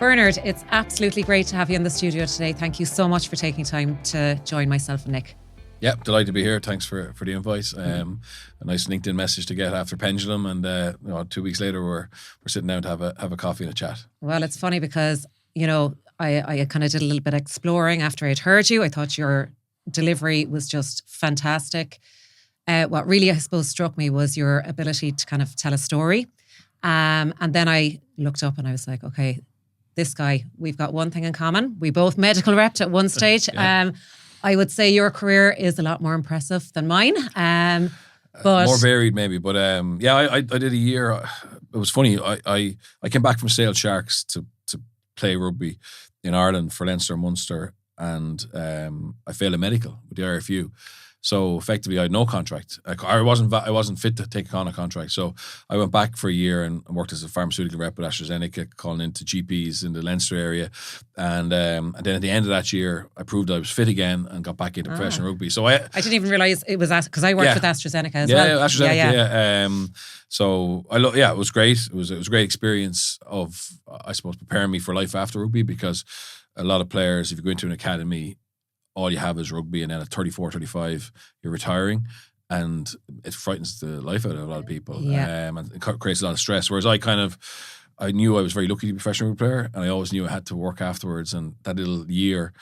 Bernard, it's absolutely great to have you in the studio today. Thank you so much for taking time to join myself and Nick. Yeah, delighted to be here. Thanks for the invite. A nice LinkedIn message to get after Pendulum, and 2 weeks later we're sitting down to have a coffee and a chat. Well, it's funny because I kind of did a little bit of exploring after I'd heard you. I thought your delivery was just fantastic. What really, I suppose, struck me was your ability to kind of tell a story. And then I looked up and I was like, okay, this guy, we've got one thing in common. We both medical repped at one stage. Yeah. I would say your career is a lot more impressive than mine. But more varied maybe. But I did a year. It was funny. I came back from Sale Sharks to play rugby in Ireland for Leinster and Munster, and I failed a medical with the RFU. So effectively, I had no contract. I wasn't fit to take on a contract. So I went back for a year and worked as a pharmaceutical rep with AstraZeneca, calling into GPs in the Leinster area. And then at the end of that year, I proved I was fit again and got back into professional rugby. So I didn't even realise it was because I worked with AstraZeneca as well. Yeah, AstraZeneca. So it was great. It was a great experience of, I suppose, preparing me for life after rugby, because a lot of players, if you go into an academy, all you have is rugby, and then at 34, 35, you're retiring, and it frightens the life out of a lot of people. And it creates a lot of stress. Whereas I knew I was very lucky to be a professional rugby player, and I always knew I had to work afterwards. And that little year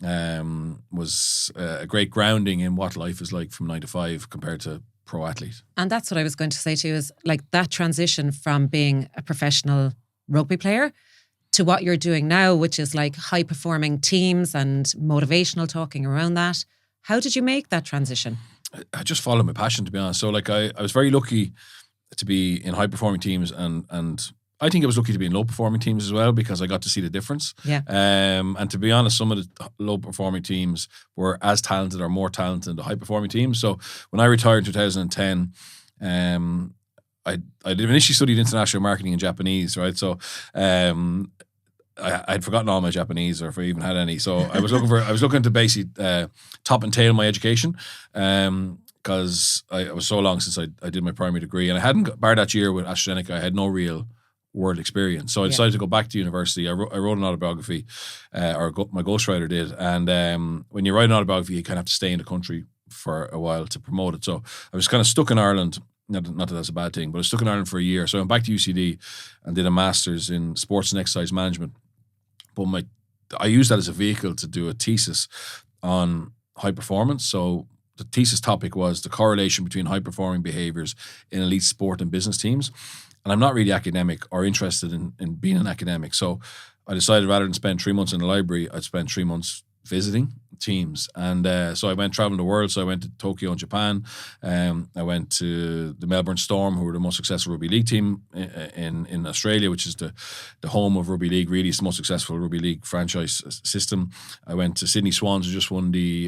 was a great grounding in what life is like from 9 to 5 compared to pro athlete. And that's what I was going to say to you, is like that transition from being a professional rugby player to what you're doing now, which is like high performing teams and motivational talking around that. How did you make that transition? I just followed my passion, to be honest. So I was very lucky to be in high performing teams, and I think I was lucky to be in low performing teams as well, because I got to see the difference. Yeah. And to be honest, some of the low performing teams were as talented or more talented than the high performing teams. So when I retired in 2010, I'd initially studied international marketing in Japanese, right? So I'd forgotten all my Japanese, or if I even had any. So I was looking to basically top and tail my education, because it was so long since I did my primary degree, and I hadn't, bar that year with AstraZeneca, I had no real world experience. So I decided to go back to university. I wrote an autobiography, or my ghostwriter did. And when you write an autobiography, you kind of have to stay in the country for a while to promote it. So I was kind of stuck in Ireland. Not that that's a bad thing, but I was stuck in Ireland for a year. So I went back to UCD and did a master's in sports and exercise management. But I used that as a vehicle to do a thesis on high performance. So the thesis topic was the correlation between high performing behaviours in elite sport and business teams. And I'm not really academic or interested in being an academic. So I decided, rather than spend 3 months in the library, I'd spend 3 months visiting teams. And so I went traveling the world. So I went to Tokyo in Japan. I went to the Melbourne Storm, who were the most successful rugby league team in Australia, which is the home of rugby league. Really, it's the most successful rugby league franchise system. I went to Sydney Swans, who just won the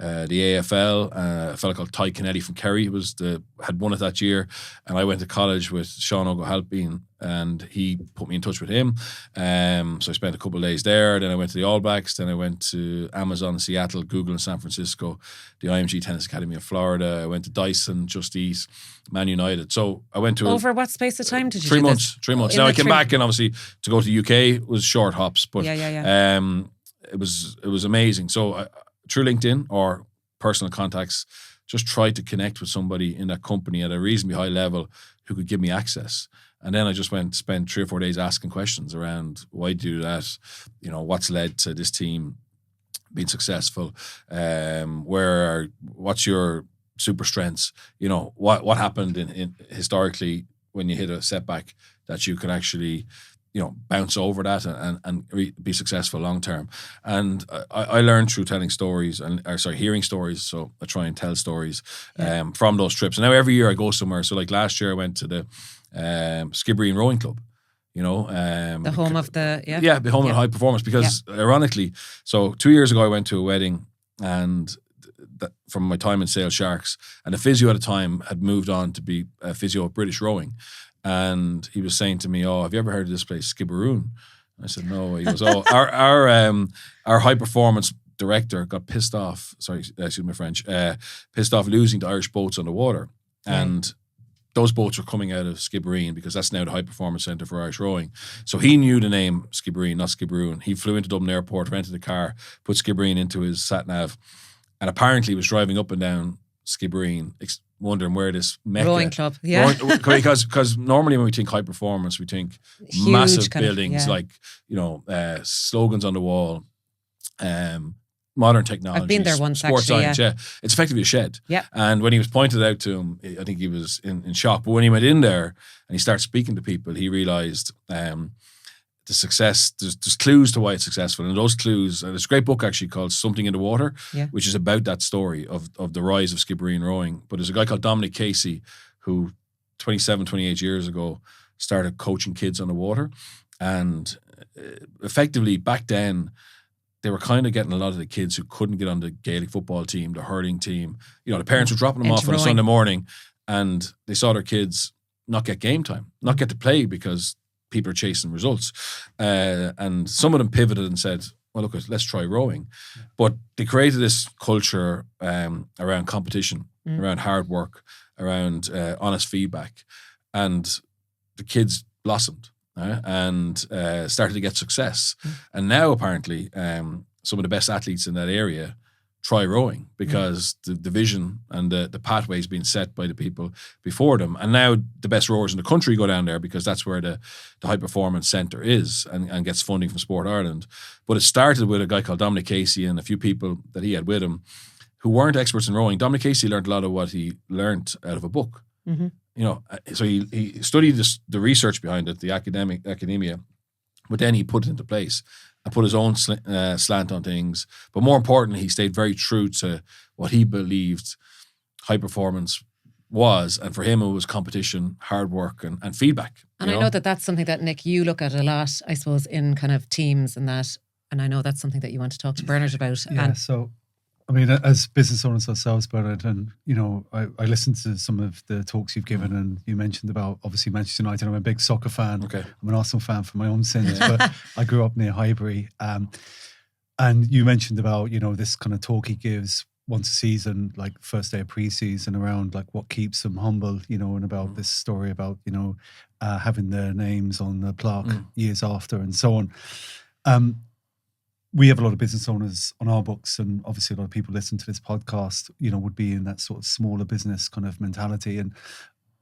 AFL. A fellow called Ty Kennedy from Kerry had won it that year, and I went to college with Sean O'Halpine, and he put me in touch with him. So I spent a couple of days there. Then I went to the All Blacks. Then I went to Amazon in Seattle, Google in San Francisco, the IMG Tennis Academy of Florida. I went to Dyson, Just Eat, Man United. So I went to over what space of time did you 3 do months? This? 3 months. Now I came back, and obviously to go to the UK was short hops, but it was amazing. So through LinkedIn or personal contacts, just tried to connect with somebody in that company at a reasonably high level who could give me access. And then I just spent 3 or 4 days asking questions around, why do you do that? What's led to this team being successful? What's your super strengths? What happened in historically when you hit a setback that you can actually bounce over that and be successful long term. And I learned through telling stories hearing stories. So I try and tell stories from those trips. And now every year I go somewhere. So like last year I went to the Skibbereen Rowing Club. The home of the the home of high performance. Because ironically, so 2 years ago I went to a wedding, and from my time in Sale Sharks, and the physio at the time had moved on to be a physio at British Rowing. And he was saying to me, "Oh, have you ever heard of this place, Skibbereen?" I said, "No." He goes, "Oh, our high performance director got pissed off. Sorry, excuse my French. Pissed off losing to Irish boats on the water, and those boats were coming out of Skibbereen because that's now the high performance centre for Irish rowing. So he knew the name Skibbereen, not Skibbereen. He flew into Dublin Airport, rented a car, put Skibbereen into his sat nav, and apparently was driving up and down Skibbereen, wondering where this mecca Rowing club, yeah. Because normally when we think high performance, we think Huge massive kind of, buildings, yeah. like slogans on the wall, modern technology. I've been there once, sports actually, science, yeah. It's effectively a shed. Yeah. And when he was pointed out to him, I think he was in shock. But when he went in there and he started speaking to people, he realised the success, there's clues to why it's successful. And those clues, there's a great book actually called Something in the Water, which is about that story of the rise of Skibbereen rowing. But there's a guy called Dominic Casey who 27, 28 years ago started coaching kids on the water. And effectively back then, they were kind of getting a lot of the kids who couldn't get on the Gaelic football team, the hurling team. The parents were dropping them off on a Sunday morning and they saw their kids not get game time, not get to play because people are chasing results. And some of them pivoted and said, well, look, let's try rowing. But they created this culture around competition, around hard work, around honest feedback. And the kids blossomed. And started to get success. And now apparently some of the best athletes in that area try rowing because the vision and the pathways being set by the people before them. And now the best rowers in the country go down there because that's where the high performance centre is and gets funding from Sport Ireland. But it started with a guy called Dominic Casey and a few people that he had with him who weren't experts in rowing. Dominic Casey learned a lot of what he learned out of a book. So he studied the research behind it, the academia, but then he put it into place and put his own slant on things. But more importantly, he stayed very true to what he believed high performance was. And for him, it was competition, hard work and feedback. And I know that that's something that, Nick, you look at a lot, I suppose, in kind of teams and that. And I know that's something that you want to talk to Bernard about. Yeah, so I mean, as business owners ourselves, Bernard, and I listened to some of the talks you've given, and you mentioned about obviously Manchester United. I'm a big soccer fan. Okay. I'm an Arsenal fan for my own sins, but I grew up near Highbury. And you mentioned about this kind of talk he gives once a season, like first day of pre-season, around like what keeps them humble, and about this story about having their names on the plaque years after, and so on. We have a lot of business owners on our books, and obviously a lot of people listen to this podcast, would be in that sort of smaller business kind of mentality. And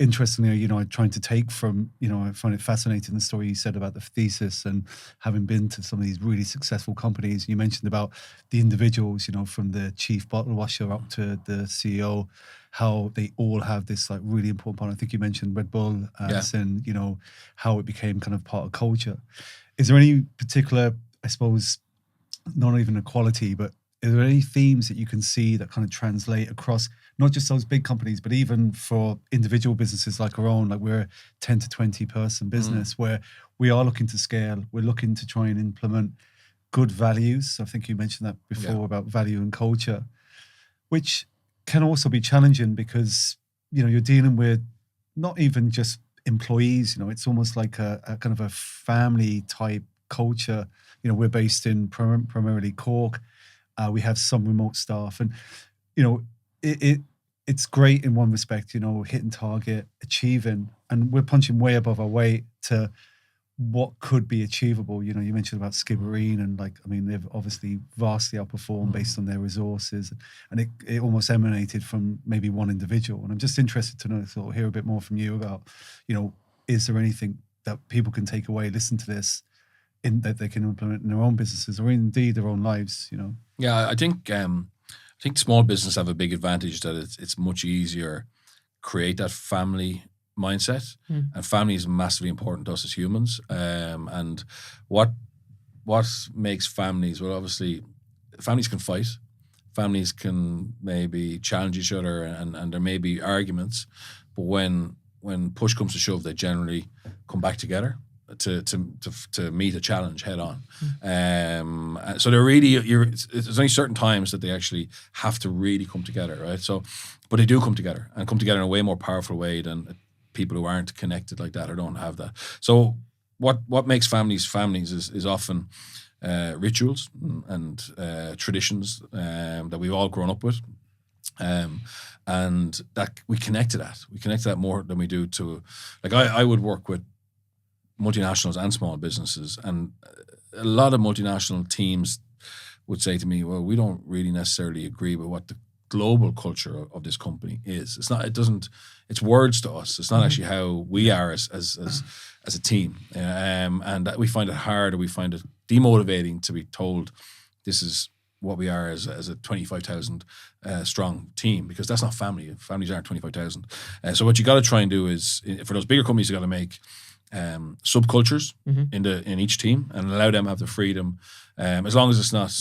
interestingly, trying to take from, I find it fascinating the story you said about the thesis and having been to some of these really successful companies. You mentioned about the individuals, from the chief bottle washer up to the CEO, how they all have this like really important part. I think you mentioned Red Bull and, how it became kind of part of culture. Is there any particular, I suppose, not even equality, but are there any themes that you can see that kind of translate across not just those big companies, but even for individual businesses like our own? Like we're a 10 to 20 person business where we are looking to scale. We're looking to try and implement good values. I think you mentioned that before about value and culture, which can also be challenging because, you're dealing with not even just employees, it's almost like a kind of a family type culture. We're based in primarily Cork. We have some remote staff, and it's great in one respect. Hitting target, achieving, and we're punching way above our weight to what could be achievable. You mentioned about Skibbereen, and they've obviously vastly outperformed based on their resources, and it almost emanated from maybe one individual. And I'm just interested to sort of hear a bit more from you about, is there anything that people can take away, listen to this, that they can implement in their own businesses or indeed their own lives, Yeah, I think small business have a big advantage that it's much easier create that family mindset, and family is massively important to us as humans. And what makes families? Well, obviously, families can fight. Families can maybe challenge each other, and there may be arguments, but when push comes to shove, they generally come back together to meet a challenge head on. So they're really, there's only certain times that they actually have to really come together, right? So, but they do come together in a way more powerful way than people who aren't connected like that or don't have that. So what makes families is often rituals and traditions that we've all grown up with. And that we connect to that. We connect to that more than we do to, like, I would work with multinationals and small businesses, and a lot of multinational teams would say to me, well, we don't really necessarily agree with what the global culture of this company is. It's words to us. It's not actually how we are as a team. And that we find it hard, or we find it demotivating to be told this is what we are as a 25,000 strong team, because that's not family. Families aren't 25,000. So what you got to try and do is, for those bigger companies, you got to make subcultures in each team and allow them to have the freedom. As long as it's not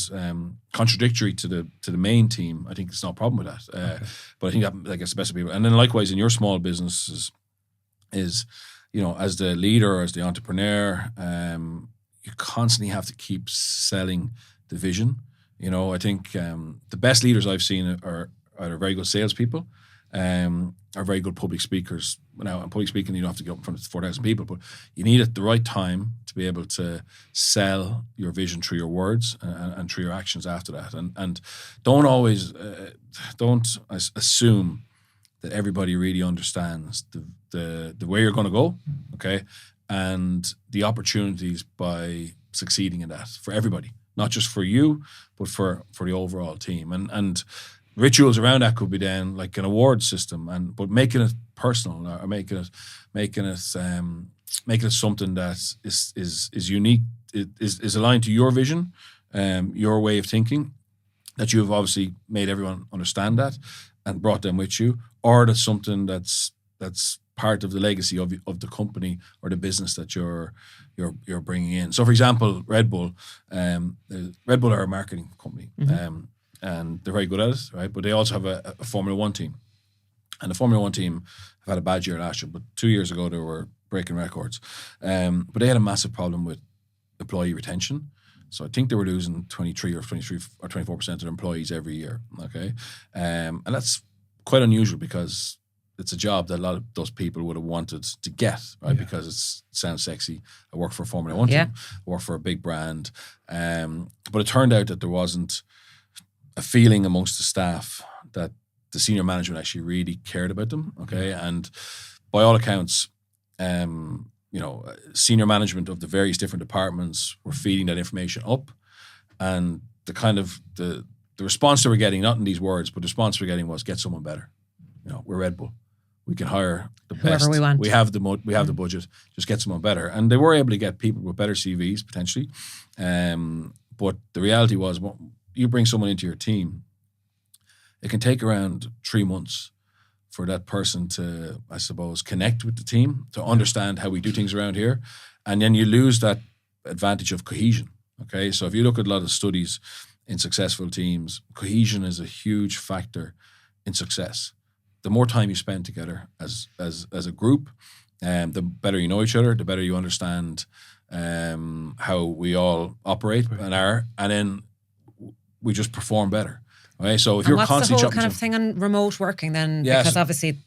contradictory to the main team, I think it's not a problem with that. But I think that gets the best of people. And then likewise in your small businesses is, as the leader or as the entrepreneur, you constantly have to keep selling the vision. I think the best leaders I've seen are either very good salespeople, are very good public speakers. Now, in public speaking, you don't have to get up in front of 4,000 people, but you need at the right time to be able to sell your vision through your words and through your actions after that. And don't always assume that everybody really understands the way you're going to go, okay, and the opportunities by succeeding in that for everybody, not just for you, but for the overall team. And rituals around that could be then like an award system, but making it personal, or making it something that is unique, is aligned to your vision, your way of thinking, that you've obviously made everyone understand that and brought them with you, or that's something that's part of the legacy of the company or the business that you're bringing in. So, for example, Red Bull are a marketing company. And they're very good at it, right? But they also have a Formula One team. And the Formula One team have had a bad year last year, but 2 years ago they were breaking records. But they had a massive problem with employee retention. So I think they were losing 23 or 24% of their employees every year, okay? And that's quite unusual, because it's a job that a lot of those people would have wanted to get, right? Yeah. Because it sounds sexy. I work for a Formula One team. I work for a big brand. But it turned out that there wasn't a feeling amongst the staff that the senior management actually really cared about them, okay? And by all accounts, senior management of the various different departments were feeding that information up, and the response they were getting, not in these words, but the response we were getting was, get someone better. We're Red Bull. We can hire the best. Whoever we want. We have the budget. Just get someone better. And they were able to get people with better CVs, potentially. But the reality was, you bring someone into your team, it can take around 3 months for that person to, I suppose, connect with the team, to understand how we do things around here. And then you lose that advantage of cohesion, okay? So if you look at a lot of studies in successful teams, cohesion is a huge factor in success. The more time you spend together as a group, the better you know each other, the better you understand how we all operate and then we just perform better, right? So if you're constantly what's the whole kind of thing on remote working then? Yes. Because obviously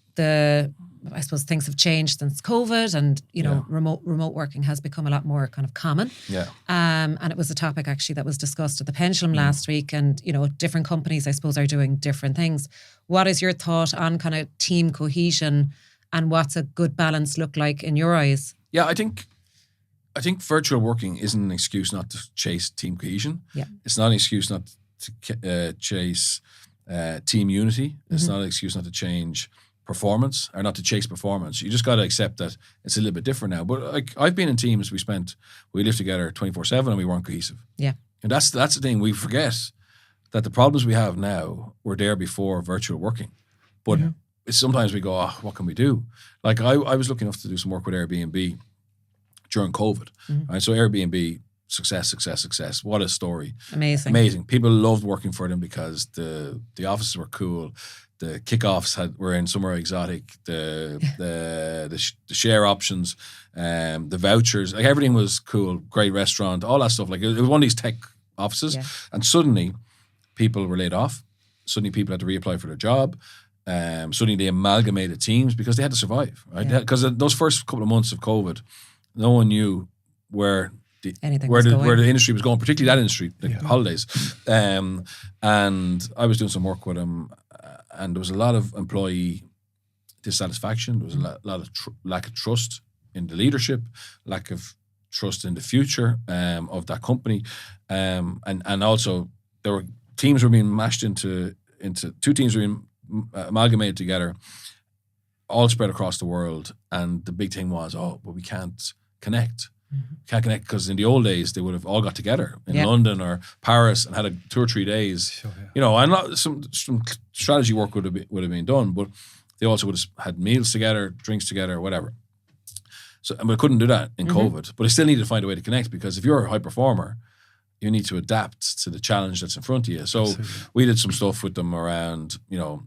I suppose things have changed since COVID, and remote working has become a lot more kind of common. Yeah. And it was a topic actually that was discussed at the Pendulum last week, and different companies I suppose are doing different things. What is your thought on kind of team cohesion, and what's a good balance look like in your eyes? Yeah, I think virtual working isn't an excuse not to chase team cohesion. Yeah. It's not an excuse not to chase team unity. It's not an excuse not to change performance, or not to chase performance. You just got to accept that it's a little bit different now. But like, I've been in teams we lived together 24/7 and we weren't cohesive. Yeah. And that's the thing. We forget that the problems we have now were there before virtual working. But sometimes we go, what can we do? Like I was lucky enough to do some work with Airbnb during COVID. Right? So Airbnb, success. What a story. Amazing. People loved working for them because the offices were cool. The kickoffs were in somewhere exotic. The share options, the vouchers, like everything was cool. Great restaurant, all that stuff. Like it was one of these tech offices, and suddenly people were laid off. Suddenly people had to reapply for their job. Suddenly they amalgamated teams because they had to survive, right? Because those first couple of months of COVID, no one knew where the industry was going, particularly that industry, like holidays. And I was doing some work with them, and there was a lot of employee dissatisfaction. There was a lot of lack of trust in the leadership, lack of trust in the future of that company, and also teams were being mashed into two teams were being amalgamated together, all spread across the world. And the big thing was, but we can't connect. Can't connect because in the old days they would have all got together in London or Paris and had 2 or 3 days. Sure, yeah. You know, and some strategy work would have been done, but they also would have had meals together, drinks together, whatever. So, and we couldn't do that in COVID, but I still needed to find a way to connect, because if you're a high performer, you need to adapt to the challenge that's in front of you. So we did some stuff with them around, you know,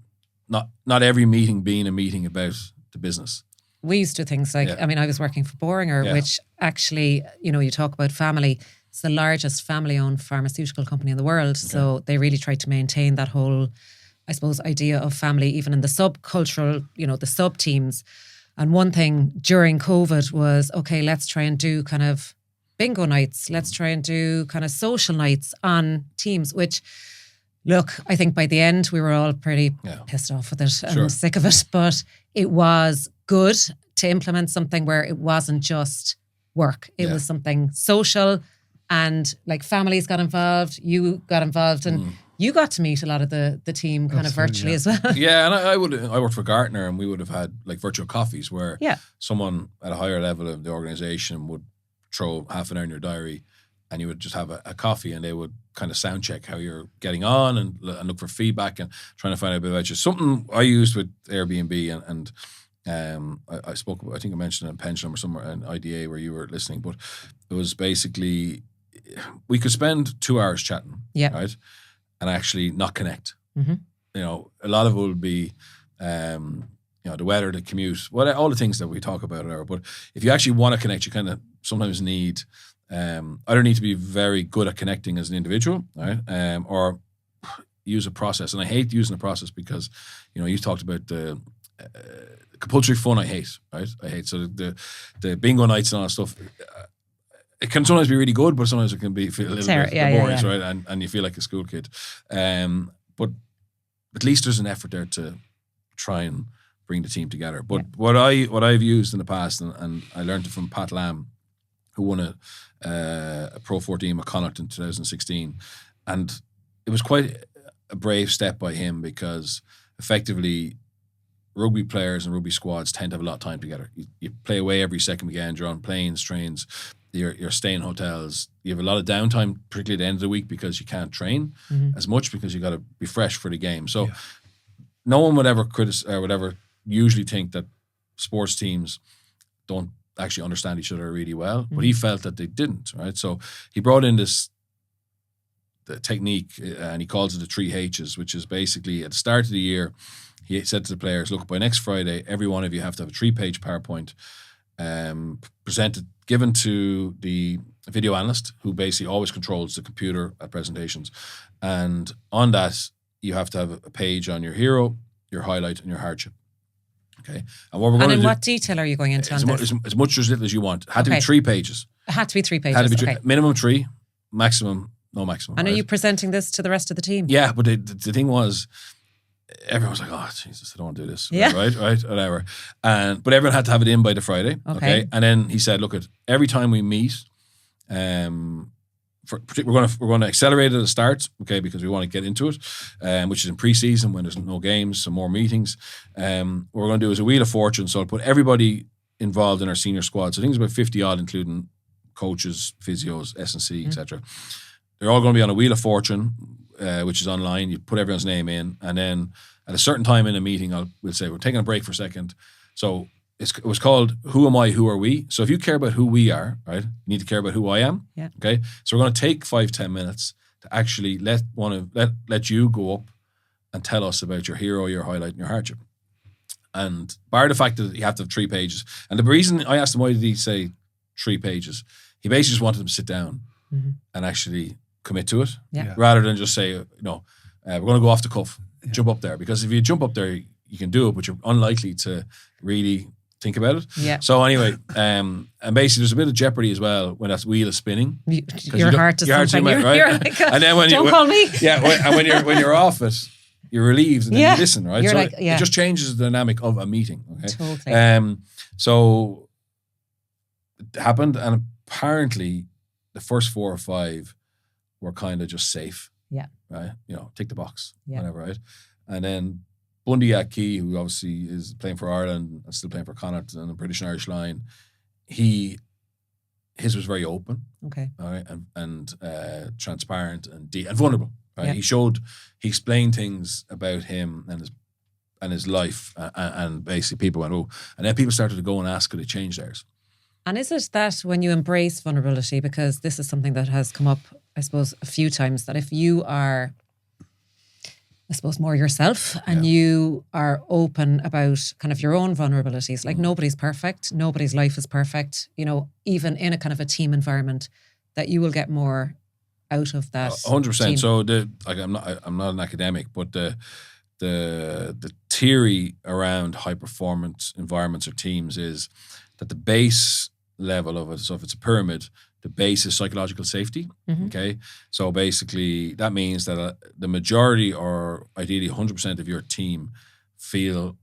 not every meeting being a meeting about the business. We used to do things like, I mean, I was working for Boehringer, which actually, you know, you talk about family. It's the largest family-owned pharmaceutical company in the world. Okay. So they really tried to maintain that whole, I suppose, idea of family, even in the subcultural, you know, the sub-teams. And one thing during COVID was, okay, let's try and do kind of bingo nights. Let's try and do kind of social nights on teams, which, look, I think by the end we were all pretty pissed off with it and sick of it. But it was good to implement something where it wasn't just work. It was something social, and like families got involved, you got involved, and you got to meet a lot of the team kind of virtually as well. Yeah, and I worked for Gartner, and we would have had like virtual coffees where someone at a higher level of the organisation would throw half an hour in your diary, and you would just have a coffee, and they would kind of sound check how you're getting on and look for feedback and trying to find out a bit about you. Something I used with Airbnb and I spoke about, I think I mentioned it in Pension or somewhere in IDA where you were listening, but it was basically we could spend 2 hours chatting, right, and actually not connect. You know, a lot of it would be you know, the weather, the commute, all the things that we talk about there. But if you actually want to connect, you kind of sometimes need either need to be very good at connecting as an individual, right, or use a process. And I hate using a process because, you know, you talked about the compulsory fun. I hate, right? I hate. So the bingo nights and all that stuff, it can sometimes be really good, but sometimes it can feel a little bit laborious, right? And you feel like a school kid. But at least there's an effort there to try and bring the team together. But what I've used in the past, and I learned it from Pat Lam, who won a Pro 14 with Connacht in 2016, and it was quite a brave step by him, because effectively rugby players and rugby squads tend to have a lot of time together. You play away every second weekend. You're on planes, trains. You're staying in hotels. You have a lot of downtime, particularly at the end of the week, because you can't train as much because you got to be fresh for the game. So no one would ever usually think that sports teams don't actually understand each other really well, but he felt that they didn't, right? So he brought in the technique, and he calls it the 3 H's, which is basically at the start of the year, he said to the players, look, by next Friday, every one of you have to have a 3-page PowerPoint given to the video analyst, who basically always controls the computer at presentations. And on that, you have to have a page on your hero, your highlight, and your hardship. Okay. And what we're going to do, what detail are you going into on this? As much or as little as you want. It had to be 3 pages. It had to be 3 pages. Minimum 3, maximum, no maximum. And are you presenting this to the rest of the team? Yeah, but the thing was, everyone was like, oh, Jesus, I don't want to do this. Yeah. Right, whatever. But everyone had to have it in by the Friday. Okay. And then he said, look, every time we meet, we're going to accelerate at the start, okay, because we want to get into it, which is in pre-season when there's no games, some more meetings. What we're going to do is a Wheel of Fortune. So I'll put everybody involved in our senior squad. So I think it's about 50 odd, including coaches, physios, S&C, etc. They're all going to be on a Wheel of Fortune, which is online. You put everyone's name in, and then at a certain time in a meeting, we'll say we're taking a break for a second. So it was called "Who Am I? Who Are We?" So if you care about who we are, right, you need to care about who I am. Yeah. Okay. So we're going to take 5-10 minutes to actually let you go up and tell us about your hero, your highlight, and your hardship. And bar the fact that you have to have 3 pages. And the reason I asked him why did he say 3 pages, he basically just wanted them to sit down and actually commit to it, rather than just say, no, we're going to go off the cuff, jump up there. Because if you jump up there, you can do it, but you're unlikely to really think about it. Yeah. So anyway, and basically there's a bit of jeopardy as well when that wheel is spinning. Your heart is something, right? You're like, and then when don't call me. Yeah, and when you're off it, you're relieved, and then Yeah. you listen, right? You're So like, yeah. it just changes the dynamic of a meeting. Okay. Totally. So it happened, and apparently the first 4 or 5 were kind of just safe. Yeah. Right. Tick the box. Yeah. Whatever. Right. And then Bundy Aki, who obviously is playing for Ireland and still playing for Connacht and the British and Irish line, his was very open. Okay. All right, and transparent and vulnerable. Right, Yeah. He explained things about him and his life, and basically people went, oh, and then people started to go and ask, could they change theirs? And is it that when you embrace vulnerability, because this is something that has come up, I suppose, a few times, that if you are, I suppose, more yourself and you are open about kind of your own vulnerabilities, like nobody's perfect, nobody's life is perfect, even in a kind of a team environment, that you will get more out of that. 100%. team. So I'm not an academic, but the theory around high performance environments or teams is that the base level of it, so if it's a pyramid, the base is psychological safety. Mhm. Okay. So basically that means that the majority, or ideally 100% of your team, feel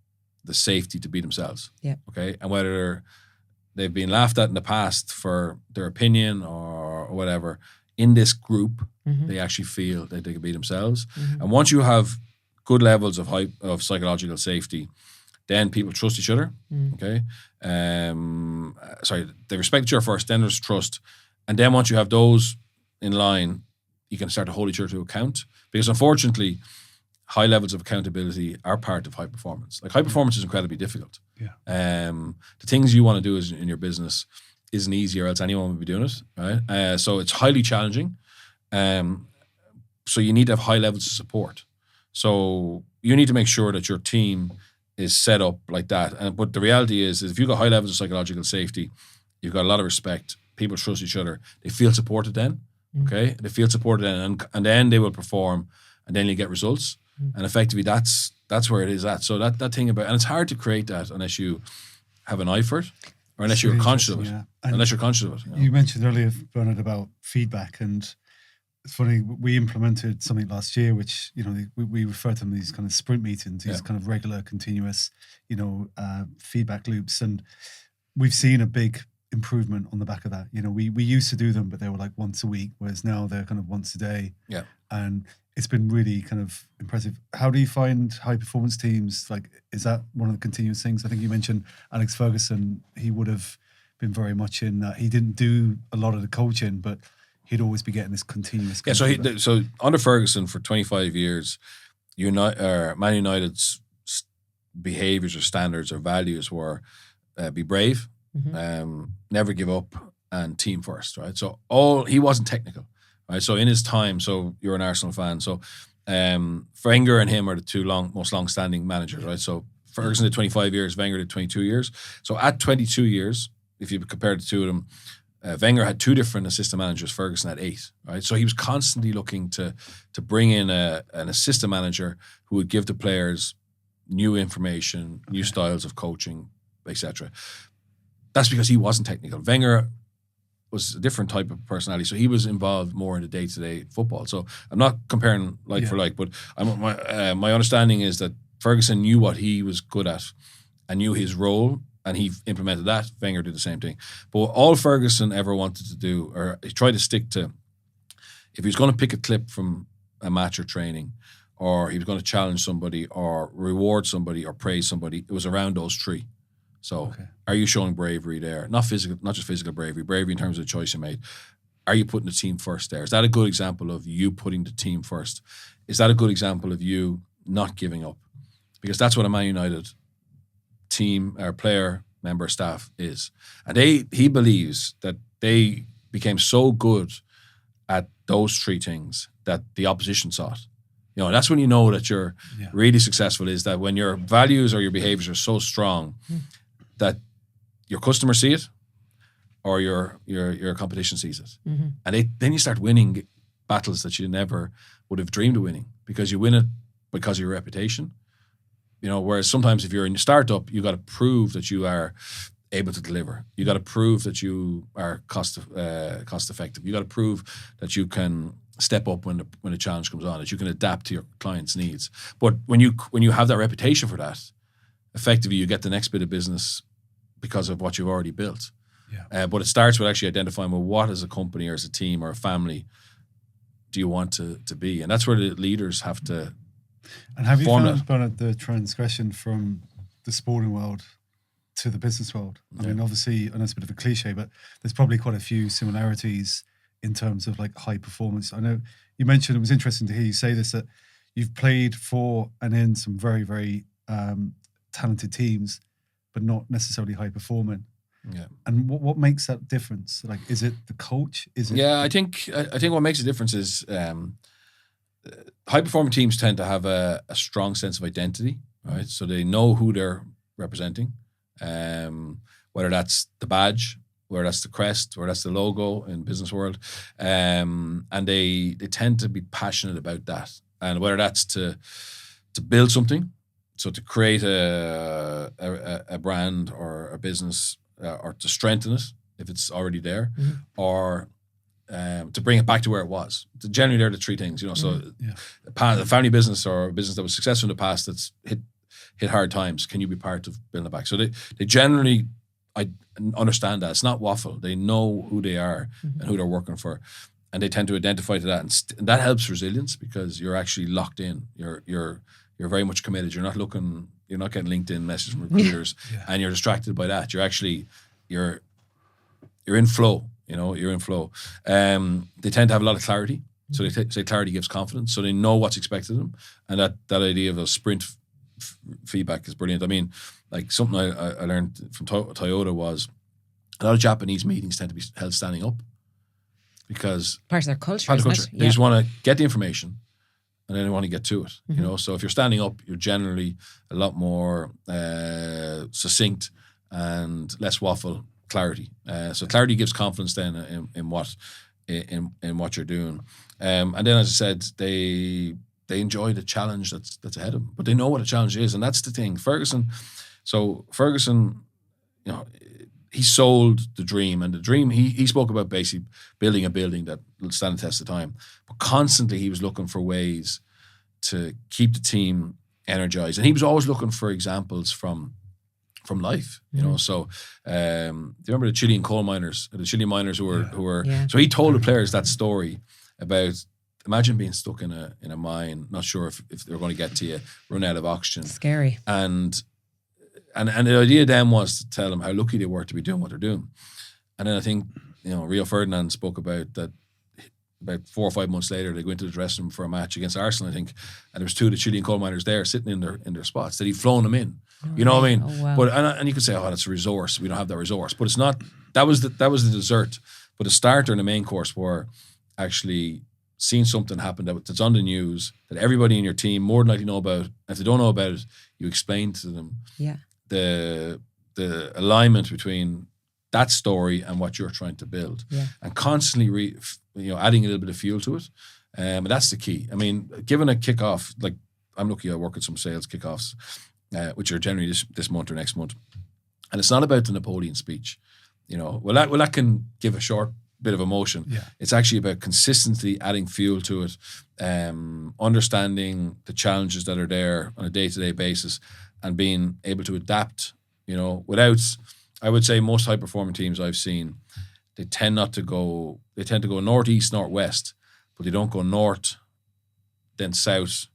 the safety to be themselves. Yeah. Okay. And whether they've been laughed at in the past for their opinion or whatever, in this group, they actually feel that they can be themselves. And once you have good levels of psychological safety, then people trust each other. Okay. They respect each other first, then there's trust. And then once you have those in line, you can start to hold each other to account. Because unfortunately, high levels of accountability are part of high performance. Like, high performance is incredibly difficult. Yeah. The things you want to do in your business isn't easy, or else anyone would be doing it, right? So it's highly challenging. So you need to have high levels of support. So you need to make sure that your team is set up like that. But the reality is if you've got high levels of psychological safety, you've got a lot of respect, people trust each other, they feel supported then, okay? They feel supported then, and then they will perform, and then you get results. And effectively that's where it is at. So that thing about, and it's hard to create that unless you have an eye for it, or unless you're conscious of it. Yeah. Unless you're conscious of it. You mentioned earlier, Bernard, about feedback, and it's funny, we implemented something last year, which, we refer to them, these kind of sprint meetings, these kind of regular, continuous, feedback loops. And we've seen a big improvement on the back of that. We used to do them, but they were like once a week, whereas now they're kind of once a day. Yeah. And it's been really kind of impressive. How do you find high performance teams? Like, is that one of the continuous things? I think you mentioned Alex Ferguson. He would have been very much in that. He didn't do a lot of the coaching, but he'd always be getting this continuous. Yeah. So under Ferguson for 25 years, Man United's behaviors or standards or values were be brave, never give up, and team first. Right. So he wasn't technical. Right, so in his time, so you're an Arsenal fan, so Wenger and him are the two most long-standing managers, right? So Ferguson did 25 years, Wenger did 22 years. So at 22 years, if you compare the two of them, Wenger had 2 different assistant managers, Ferguson had 8, right? So he was constantly looking to bring in an assistant manager who would give the players new information, new styles of coaching, etc. That's because he wasn't technical. Wenger was a different type of personality, so he was involved more in the day-to-day football. So I'm not comparing like for like, but my understanding is that Ferguson knew what he was good at and knew his role, and he implemented that. Wenger did the same thing. But all Ferguson ever wanted to do, or he tried to stick to, if he was going to pick a clip from a match or training, or he was going to challenge somebody or reward somebody or praise somebody, it was around those 3. So are you showing bravery there? Not just physical bravery in terms of the choice you made. Are you putting the team first there? Is that a good example of you putting the team first? Is that a good example of you not giving up? Because that's what a Man United team or player, member, staff is. And he believes that they became so good at those 3 things that the opposition saw it. That's when you know that you're really successful, is that when your values or your behaviors are so strong that your customers see it, or your competition sees it. And then you start winning battles that you never would have dreamed of winning, because you win it because of your reputation. Whereas sometimes if you're in a startup, you got to prove that you are able to deliver. You got to prove that you are cost effective. You got to prove that you can step up when a challenge comes on, that you can adapt to your client's needs. But when you have that reputation for that, effectively you get the next bit of business because of what you've already built. Yeah. But it starts with actually identifying, well, what as a company or as a team or a family do you want to be? And that's where the leaders have to. And have you found, Bernard, the transgression from the sporting world to the business world? I mean, obviously, I know it's a bit of a cliche, but there's probably quite a few similarities in terms of like high performance. I know you mentioned, it was interesting to hear you say this, that you've played for and in some very, very talented teams, but not necessarily high performing. Yeah. And what makes that difference? Like, is it the coach? Is it? Yeah, I think what makes a difference is high performing teams tend to have a strong sense of identity, right? So they know who they're representing, whether that's the badge, whether that's the crest, whether that's the logo in business world, and they tend to be passionate about that, and whether that's to build something, so to create a brand or a business. Or to strengthen it if it's already there, or to bring it back to where it was. Generally, they're the three things, you know. So, the family business or a business that was successful in the past that's hit hard times. Can you be part of building it back? So they generally, I understand that it's not waffle. They know who they are and who they're working for, and they tend to identify to that, and that helps resilience because you're actually locked in. You're very much committed. You're not looking. You're not getting LinkedIn messages from recruiters, and you're distracted by that. You're actually you're in flow. You know, you're in flow. They tend to have a lot of clarity, so they say clarity gives confidence. So they know what's expected of them, and that idea of a sprint feedback is brilliant. I mean, like something I learned from Toyota was a lot of Japanese meetings tend to be held standing up because part of their culture. Isn't it? They just want to get the information. And then they want to get to it, you know. So if you're standing up, you're generally a lot more succinct and less waffle. Clarity. So clarity gives confidence then in what you're doing. And then, as I said, they enjoy the challenge that's ahead of them, but they know what a challenge is, and that's the thing. Ferguson, you know, he sold the dream, and the dream he spoke about basically building a building that will stand the test of time. But constantly he was looking for ways to keep the team energized, and he was always looking for examples from life, you know. So do you remember the Chilean coal miners, the Chilean miners who were so he told the players that story about, imagine being stuck in a mine, not sure if they're going to get to you, run out of oxygen. Scary. And the idea then was to tell them how lucky they were to be doing what they're doing. And then I think, you know, Rio Ferdinand spoke about that about 4 or 5 months later, they go into the dressing room for a match against Arsenal, I think, and there was 2 of the Chilean coal miners there sitting in their spots that he'd flown them in. You know what I mean? Oh, wow. But and you could say, oh, that's a resource. We don't have that resource. But it's not. That was the dessert. But the starter and the main course were actually seeing something happen that's on the news that everybody in your team more than likely know about. And if they don't know about it, you explain to them the alignment between that story and what you're trying to build, and constantly adding a little bit of fuel to it. And that's the key. I mean, given a kickoff, like I'm lucky I work at some sales kickoffs, which are generally this month or next month, and it's not about the Napoleon speech. You know, well that can give a short bit of emotion. Yeah. It's actually about consistently adding fuel to it, understanding the challenges that are there on a day-to-day basis, and being able to adapt. You know, without, I would say most high-performing teams I've seen, they tend to go northeast, northwest, but they don't go north, then south,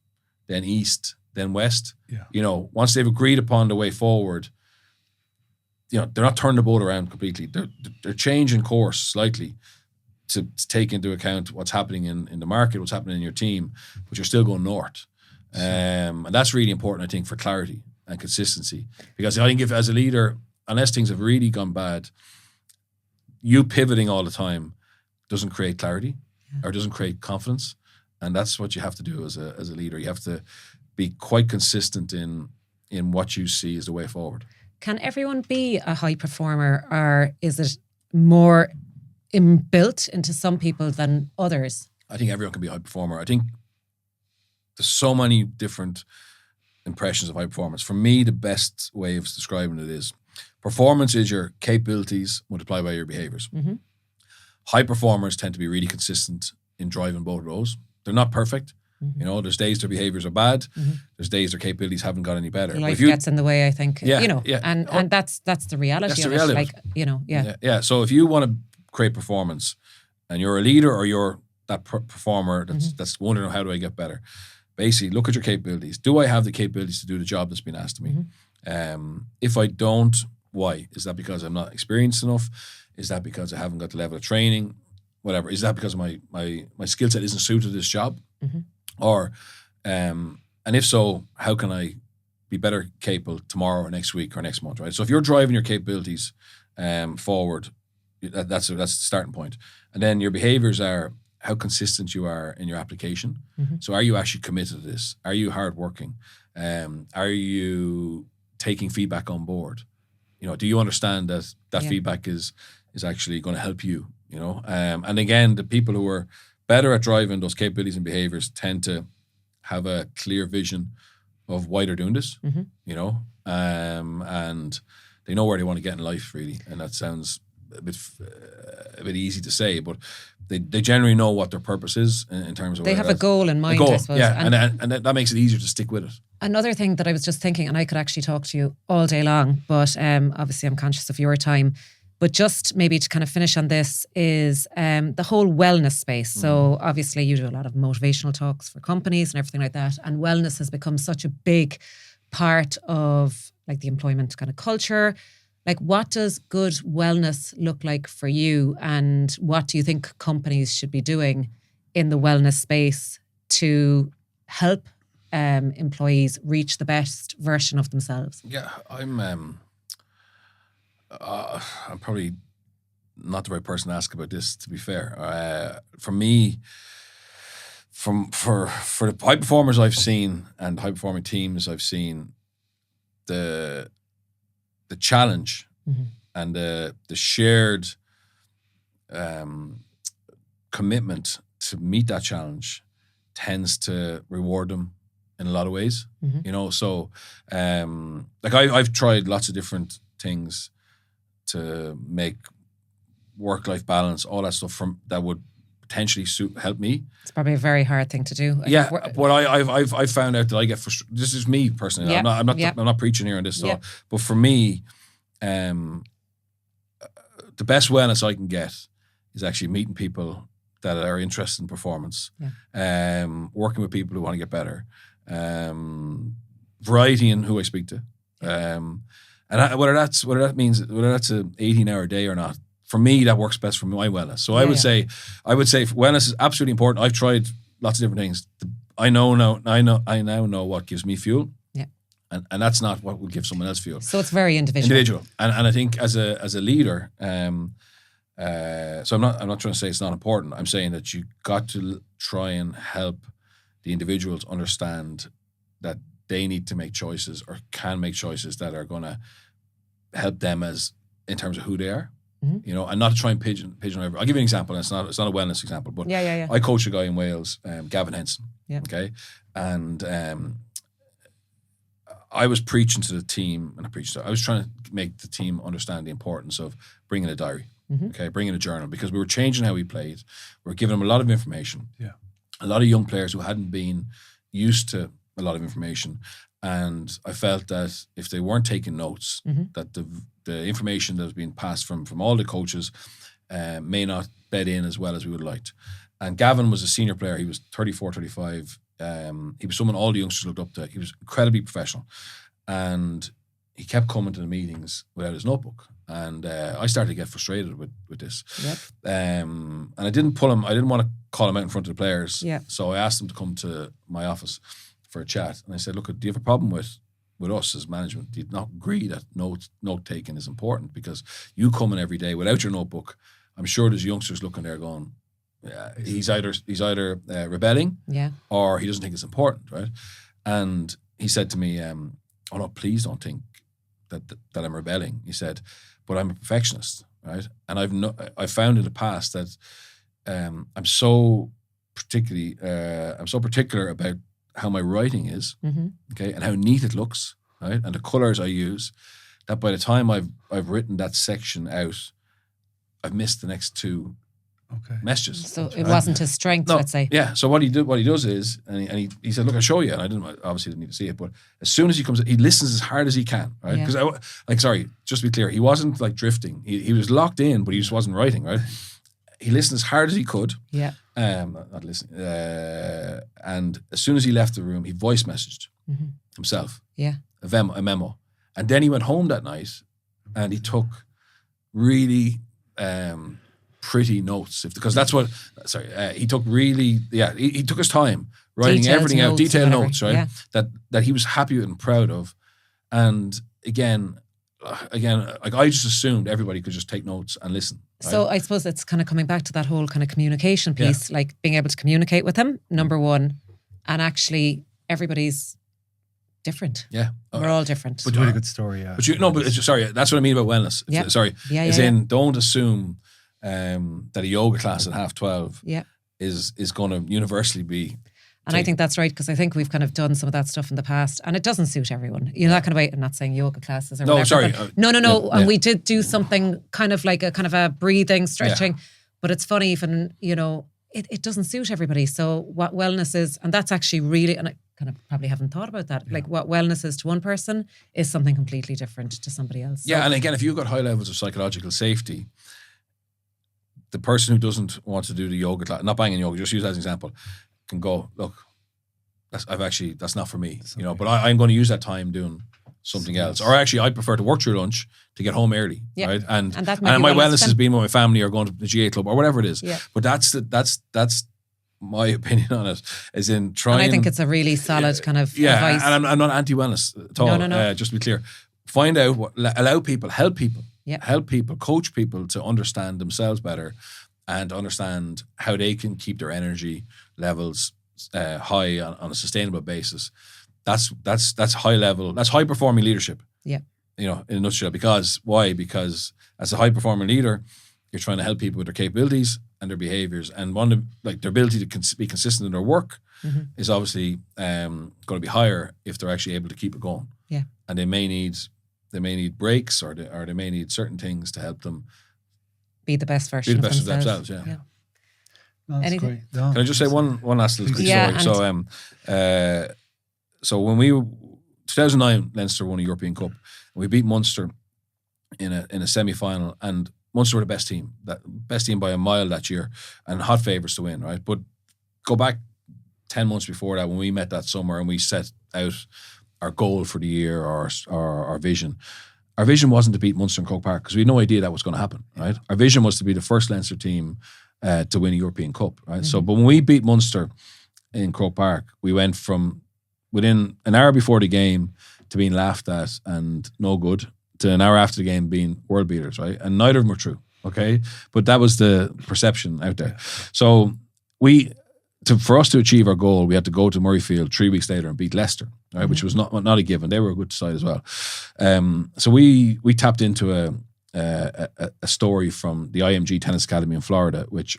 then east, then west. Yeah. You know, once they've agreed upon the way forward, you know, they're not turning the boat around completely. They're changing course slightly to take into account what's happening in the market, what's happening in your team, but you're still going north. And that's really important, I think, for clarity and consistency. Because I think if, as a leader, unless things have really gone bad, you pivoting all the time doesn't create clarity or doesn't create confidence. And that's what you have to do as a leader. You have to be quite consistent in what you see as the way forward. Can everyone be a high performer, or is it more inbuilt into some people than others? I think everyone can be a high performer. I think there's so many different impressions of high performance. For me, the best way of describing it is Performance is your capabilities multiplied by your behaviors. Mm-hmm. High performers tend to be really consistent in driving both of those. They're not perfect. Mm-hmm. You know, there's days their behaviors are bad. Mm-hmm. There's days their capabilities haven't got any better. Life gets in the way, I think. Yeah, you know, yeah. and that's the reality That's the of reality it. of Like, you know, yeah. Yeah. So if you want to create performance and you're a leader or you're that performer that's wondering how do I get better, basically look at your capabilities. Do I have the capabilities to do the job that's been asked of me? Mm-hmm. If I don't, why? Is that because I'm not experienced enough? Is that because I haven't got the level of training? Whatever. Is that because my skill set isn't suited to this job? Mm-hmm. Or, and if so, how can I be better capable tomorrow or next week or next month, right? So if you're driving your capabilities forward, that's the starting point. And then your behaviors are how consistent you are in your application. Mm-hmm. So are you actually committed to this? Are you hardworking? Are you taking feedback on board? You know, do you understand that feedback is actually going to help you? You know, and again, the people who are better at driving those capabilities and behaviors tend to have a clear vision of why they're doing this. Mm-hmm. You know, and they know where they want to get in life, really. And that sounds a bit easy to say, but they generally know what their purpose is in terms of. They have a goal in mind, I suppose. Yeah, and that makes it easier to stick with it. Another thing that I was just thinking, and I could actually talk to you all day long, but obviously I'm conscious of your time. But just maybe to kind of finish on this is the whole wellness space. So obviously you do a lot of motivational talks for companies and everything like that. And wellness has become such a big part of like the employment kind of culture. Like, what does good wellness look like for you? And what do you think companies should be doing in the wellness space to help employees reach the best version of themselves? Yeah, I'm probably not the right person to ask about this, to be fair. For me, for the high performers I've seen and high performing teams I've seen, the challenge and the shared commitment to meet that challenge tends to reward them in a lot of ways. You know, so like I've tried lots of different things to make work-life balance, all that stuff from that would potentially help me. It's probably a very hard thing to do. Yeah, but I've found out that I get frustrated. This is me personally. Yeah. I'm not preaching here on this stuff. But for me, the best wellness I can get is actually meeting people that are interested in performance. Working with people who want to get better. Variety in who I speak to. And whether that's an 18-hour day or not, for me that works best for my wellness. So I would say wellness is absolutely important. I've tried lots of different things. I now know what gives me fuel. Yeah. And that's not what will give someone else fuel. So it's very individual. And I think as a leader, so I'm not trying to say it's not important. I'm saying that you got to try and help the individuals understand that they need to make choices or can make choices that are going to help them as in terms of who they are, you know, and not to try and pigeon over. I'll give you an example. And it's not a wellness example, but I coach a guy in Wales, Gavin Henson. Yeah. Okay, and I was preaching to the team, and I was trying to make the team understand the importance of bringing a diary, bringing a journal, because we were changing how we played. We were giving them a lot of information. Yeah, a lot of young players who hadn't been used to a lot of information. And I felt that if they weren't taking notes, that the information that was being passed from all the coaches may not bed in as well as we would have liked. And Gavin was a senior player. He was 34, 35. He was someone all the youngsters looked up to. He was incredibly professional. And he kept coming to the meetings without his notebook. And I started to get frustrated with this. Yep. And I didn't want to call him out in front of the players. Yeah. So I asked him to come to my office for a chat, and I said, look, do you have a problem with us as management? Do you not agree that note taking is important? Because you come in every day without your notebook. I'm sure there's youngsters looking there going, he's either rebelling, or he doesn't think it's important, right? And he said to me, oh no, please don't think that I'm rebelling. He said, but I'm a perfectionist, right? And I've found in the past that I'm so particular about how my writing is, okay, and how neat it looks, right, and the colors I use, that by the time I've written that section out, I've missed the next two messages. So it wasn't his strength, No, let's say. Yeah. So what he does is, and he said, "Look, I'll show you." And I obviously didn't need to see it, but as soon as he comes, he listens as hard as he can, right? Yeah. Because sorry, just to be clear, he wasn't like drifting. He was locked in, but he just wasn't writing, right? He listened as hard as he could. Yeah. Not listening. And as soon as he left the room, he voice messaged himself. Yeah. A memo, and then he went home that night, and he took really. Pretty notes, because that's what. Sorry, he took really. Yeah, he took his time writing everything out, detailed notes, right? Yeah. That he was happy with and proud of. And again, like I just assumed everybody could just take notes and listen. Right? So I suppose it's kind of coming back to that whole kind of communication piece, like being able to communicate with him. Number one, and actually everybody's different. Yeah, we're all different. But really good story. Yeah. But sorry, that's what I mean about wellness. Yeah. Sorry, Yeah. Don't assume. That a yoga class at 12:30 is going to universally be. And I think that's right, because I think we've kind of done some of that stuff in the past, and it doesn't suit everyone. You know, that kind of way. I'm not saying yoga classes or whatever. Sorry. No. And we did do something kind of like a breathing, stretching. But it's funny, even, you know, it doesn't suit everybody. So what wellness is, and that's actually really, and I kind of probably haven't thought about that. Like what wellness is to one person is something completely different to somebody else. Yeah, and again, if you've got high levels of psychological safety, the person who doesn't want to do the yoga class, not banging yoga, just use that as an example, can go, look, that's not for me, you know. But I'm going to use that time doing something else. Or actually, I prefer to work through lunch to get home early, right? And my wellness has been with my family or going to the GA club or whatever it is. Yeah. But that's my opinion on it. Is in trying. And I think it's a really solid kind of advice. And I'm not anti-wellness at all. No. Just to be clear, find out allow people, help people. Yeah. Help people, coach people to understand themselves better and understand how they can keep their energy levels high on a sustainable basis. That's high level, that's high performing leadership. Yeah. You know, in a nutshell. Because why? Because as a high performing leader, you're trying to help people with their capabilities and their behaviors, and their ability to be consistent in their work is obviously going to be higher if they're actually able to keep it going. Yeah. And they may need breaks, or they may need certain things to help them be the best version of themselves. Yeah. No, that's great. No, Can I just say one last little quick story? So when we 2009 Leinster won a European Cup, and we beat Munster in a semi-final, and Munster were the best team by a mile that year, and hot favourites to win, right? But go back 10 months before that, when we met that summer and we set out our goal for the year, or our vision. Our vision wasn't to beat Munster in Croke Park, because we had no idea that was going to happen, right? Our vision was to be the first Leinster team to win a European Cup, right? Mm-hmm. So, but when we beat Munster in Croke Park, we went from within an hour before the game to being laughed at and no good, to an hour after the game being world beaters, right? And neither of them were true, okay? But that was the perception out there. So for us to achieve our goal, we had to go to Murrayfield 3 weeks later and beat Leicester, right? Which was not a given. They were a good side as well. So we tapped into a story from the IMG Tennis Academy in Florida, which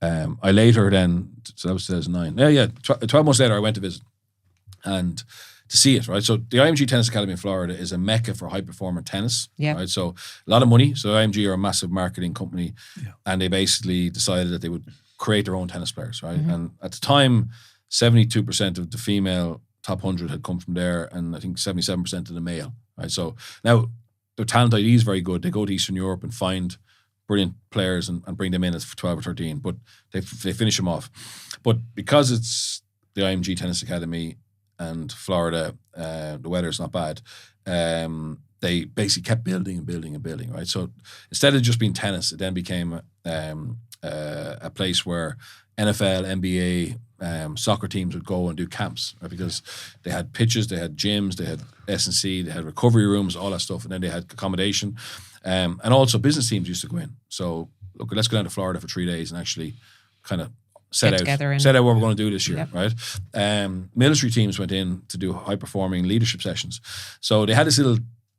I later then, so that was 2009. 12 months later, I went to visit and to see it, right? So the IMG Tennis Academy in Florida is a mecca for high performer tennis, right? So a lot of money. So IMG are a massive marketing company, and they basically decided that they would create their own tennis players, right? Mm-hmm. And at the time, 72% of the female top 100 had come from there, and I think 77% of the male, right? So now their talent ID is very good. They go to Eastern Europe and find brilliant players and bring them in as 12 or 13, but they finish them off. But because it's the IMG Tennis Academy and Florida, the weather's not bad, they basically kept building and building and building, right? So instead of just being tennis, it then became a place where NFL, NBA, soccer teams would go and do camps, right? Because they had pitches, they had gyms, they had S&C, they had recovery rooms, all that stuff, and then they had accommodation. And also business teams used to go in. So look, let's go down to Florida for 3 days and actually kind of set out what we're going to do this year, right? Military teams went in to do high-performing leadership sessions. So they had this little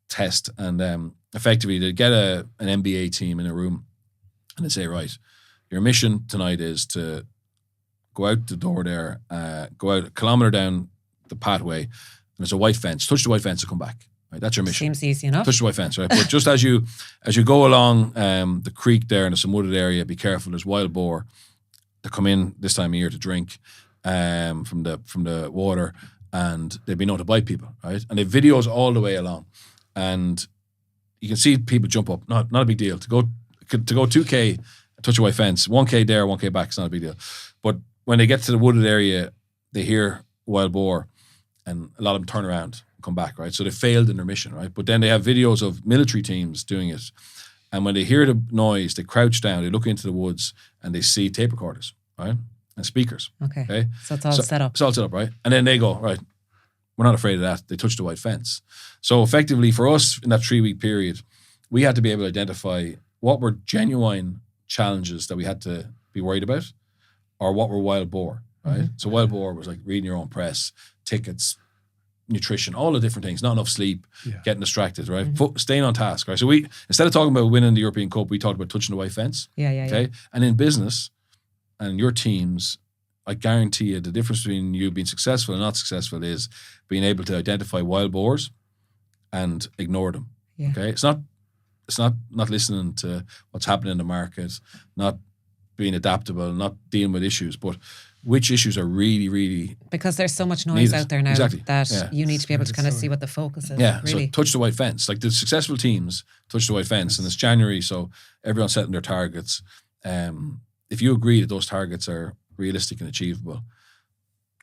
test, and effectively they'd get an NBA team in a room and they'd say, right, your mission tonight is to go out the door there, go out a kilometre down the pathway, and there's a white fence. Touch the white fence and come back. Right? That's your mission. Seems easy enough. Touch the white fence, right? But just as you go along the creek there in some wooded area, be careful. There's wild boar that come in this time of year to drink from the water, and they've been known to bite people, right? And they have videos all the way along, and you can see people jump up. Not a big deal to go 2K, touch a white fence, 1K there, 1K back. It's not a big deal. But when they get to the wooded area, they hear wild boar, and a lot of them turn around and come back, right? So they failed in their mission, right? But then they have videos of military teams doing it, and when they hear the noise, they crouch down, they look into the woods, and they see tape recorders, right? And speakers. Okay. So it's all set up. It's all set up, right? And then they go, right, we're not afraid of that. They touch the white fence. So effectively for us in that 3-week period, we had to be able to identify what were genuine challenges that we had to be worried about, or what were wild boar, right? Mm-hmm. So wild boar was like reading your own press, tickets, nutrition, all the different things, not enough sleep, getting distracted, right? Staying on task, right? So we, instead of talking about winning the European Cup, we talked about touching the white fence. Okay. And in business and your teams, I guarantee you the difference between you being successful and not successful is being able to identify wild boars and ignore them. Yeah. Okay. It's not listening to what's happening in the market, not being adaptable, not dealing with issues, but which issues are really, really because there's so much noise out there now that you need to be able to kind of see what the focus is. Yeah, really. So touch the white fence. Like the successful teams touch the white fence, and it's January, so everyone's setting their targets. If you agree that those targets are realistic and achievable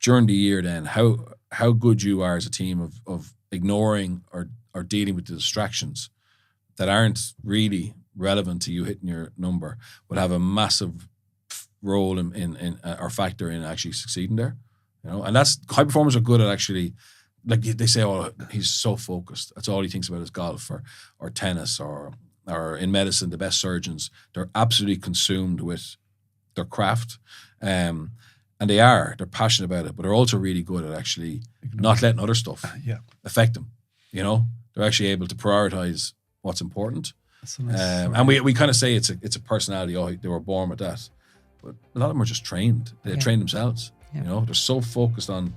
during the year, then how good you are as a team of ignoring or dealing with the distractions that aren't really relevant to you hitting your number would have a massive role in or factor in actually succeeding there, you know. And that's high performers are good at actually, like they say, oh, he's so focused. That's all he thinks about is golf or tennis or in medicine. The best surgeons, they're absolutely consumed with their craft, and they're passionate about it, but they're also really good at actually not letting other stuff affect them. You know, they're actually able to prioritize what's important. And we kind of say it's a personality. Oh, they were born with that. But a lot of them are just trained. They train themselves. Yeah. You know, they're so focused on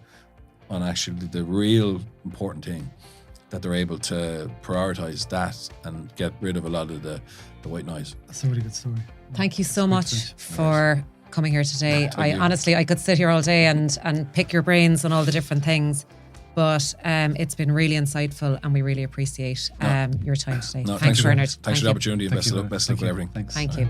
actually the real important thing that they're able to prioritize that and get rid of a lot of the white noise. That's a really good story. Thank you so much for coming here today. I could sit here all day and pick your brains on all the different things. But it's been really insightful, and we really appreciate your time today. Thanks, Bernard. Thanks for the opportunity, and best of luck with everything. Thanks. Thank you.